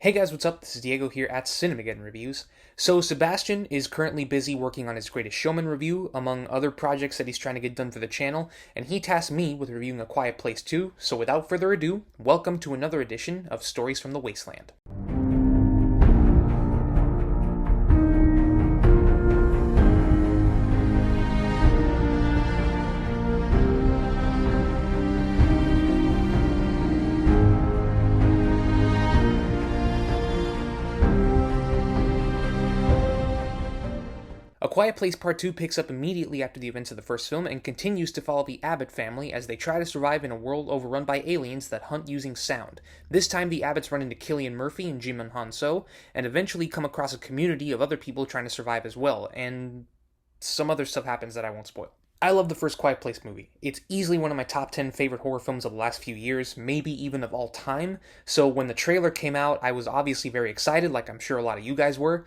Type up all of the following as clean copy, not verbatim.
Hey guys, what's up? This is Diego here at Cinemageddon Reviews. So Sebastian is currently busy working on his Greatest Showman review, among other projects that he's trying to get done for the channel, and he tasked me with reviewing A Quiet Place 2, so without further ado, welcome to another edition of Stories from the Wasteland. A Quiet Place Part 2 picks up immediately after the events of the first film and continues to follow the Abbott family as they try to survive in a world overrun by aliens that hunt using sound. This time the Abbotts run into Cillian Murphy and Djimon Hounsou, and eventually come across a community of other people trying to survive as well, and some other stuff happens that I won't spoil. I love the first Quiet Place movie. It's easily one of my top 10 favorite horror films of the last few years, maybe even of all time, so when the trailer came out, I was obviously very excited, like I'm sure a lot of you guys were.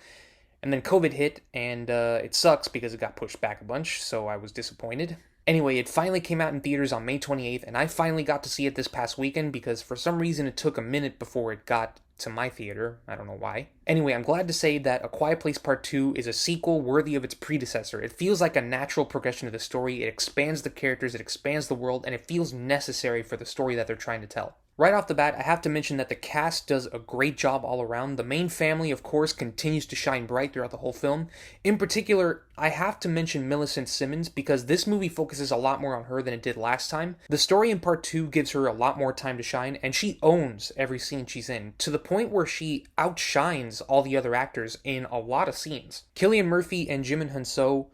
And then COVID hit, and it sucks because it got pushed back a bunch, so I was disappointed. Anyway, it finally came out in theaters on May 28th, and I finally got to see it this past weekend because for some reason it took a minute before it got to my theater. I don't know why. Anyway, I'm glad to say that A Quiet Place Part 2 is a sequel worthy of its predecessor. It feels like a natural progression of the story, it expands the characters, it expands the world, and it feels necessary for the story that they're trying to tell. Right off the bat, I have to mention that the cast does a great job all around. The main family, of course, continues to shine bright throughout the whole film. In particular, I have to mention Millicent Simmonds because this movie focuses a lot more on her than it did last time. The story in Part 2 gives her a lot more time to shine, and she owns every scene she's in, to the point where she outshines all the other actors in a lot of scenes. Cillian Murphy and Djimon Hounsou,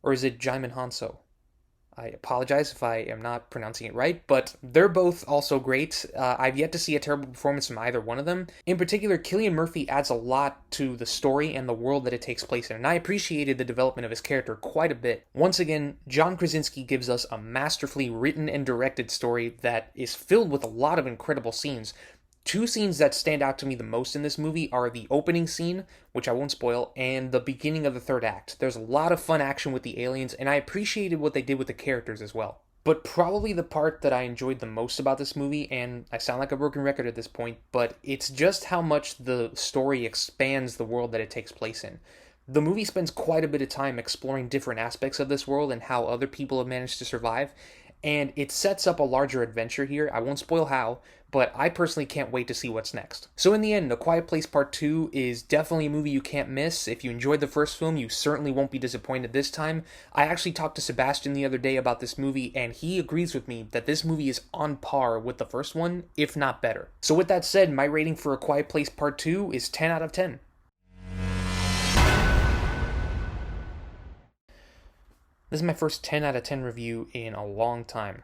or is it Djimon Hounsou? I apologize if I am not pronouncing it right, but they're both also great. I've yet to see a terrible performance from either one of them. In particular, Cillian Murphy adds a lot to the story and the world that it takes place in, and I appreciated the development of his character quite a bit. Once again, John Krasinski gives us a masterfully written and directed story that is filled with a lot of incredible scenes. Two scenes that stand out to me the most in this movie are the opening scene, which I won't spoil, and the beginning of the third act. There's a lot of fun action with the aliens, and I appreciated what they did with the characters as well. But probably the part that I enjoyed the most about this movie, and I sound like a broken record at this point, but it's just how much the story expands the world that it takes place in. The movie spends quite a bit of time exploring different aspects of this world and how other people have managed to survive, and it sets up a larger adventure here. I won't spoil how, but I personally can't wait to see what's next. So in the end, A Quiet Place Part 2 is definitely a movie you can't miss. If you enjoyed the first film, you certainly won't be disappointed this time. I actually talked to Sebastian the other day about this movie, and he agrees with me that this movie is on par with the first one, if not better. So with that said, my rating for A Quiet Place Part 2 is 10 out of 10. This is my first 10 out of 10 review in a long time.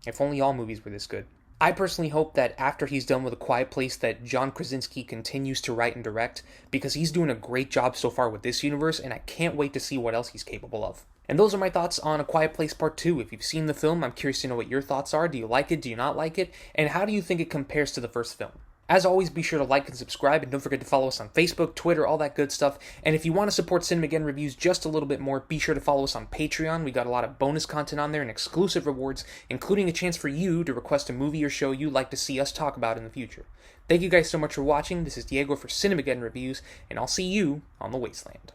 If only all movies were this good. I personally hope that after he's done with A Quiet Place that John Krasinski continues to write and direct, because he's doing a great job so far with this universe, and I can't wait to see what else he's capable of. And those are my thoughts on A Quiet Place Part 2. If you've seen the film, I'm curious to know what your thoughts are. Do you like it? Do you not like it? And how do you think it compares to the first film? As always, be sure to like and subscribe, and don't forget to follow us on Facebook, Twitter, all that good stuff. And if you want to support Cinemageddon Reviews just a little bit more, be sure to follow us on Patreon. We got a lot of bonus content on there and exclusive rewards, including a chance for you to request a movie or show you'd like to see us talk about in the future. Thank you guys so much for watching. This is Diego for Cinemageddon Reviews, and I'll see you on the Wasteland.